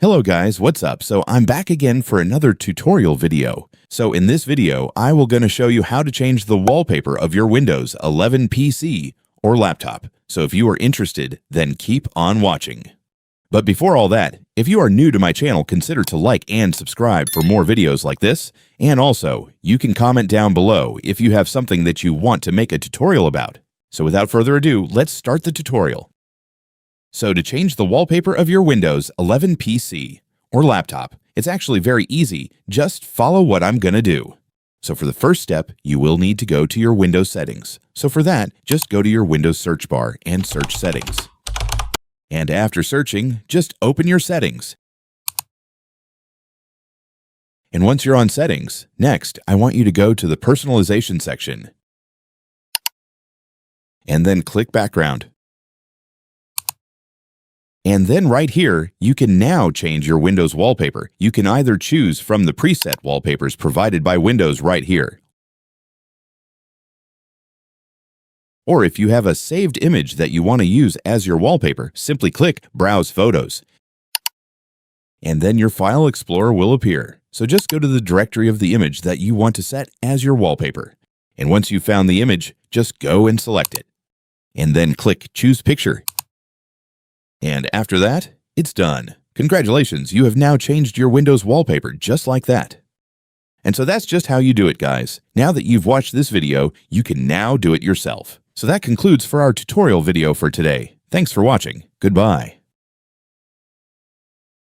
Hello guys, what's up? So I'm back again for another tutorial video. So in this video, I will going to show you how to change the wallpaper of your Windows 11 PC or laptop. So if you are interested, then keep on watching. But before all that, if you are new to my channel, consider to like and subscribe for more videos like this. And also, you can comment down below if you have something that you want to make a tutorial about. So without further ado, let's start the tutorial. So to change the wallpaper of your Windows 11 PC or laptop, it's actually very easy. Just follow what I'm going to do. So for the first step, you will need to go to your Windows settings. So for that, just go to your Windows search bar and search settings. And after searching, just open your settings. And once you're on settings, next, I want you to go to the personalization section. And then click background. And then right here, you can now change your Windows wallpaper. You can either choose from the preset wallpapers provided by Windows right here. Or if you have a saved image that you want to use as your wallpaper, simply click Browse Photos. And then your File Explorer will appear. So just go to the directory of the image that you want to set as your wallpaper. And once you've found the image, just go and select it. And then click Choose Picture. And after that, it's done. Congratulations, you have now changed your Windows wallpaper just like that. And so that's just how you do it, guys. Now that you've watched this video, you can now do it yourself. So that concludes for our tutorial video for today. Thanks for watching. Goodbye.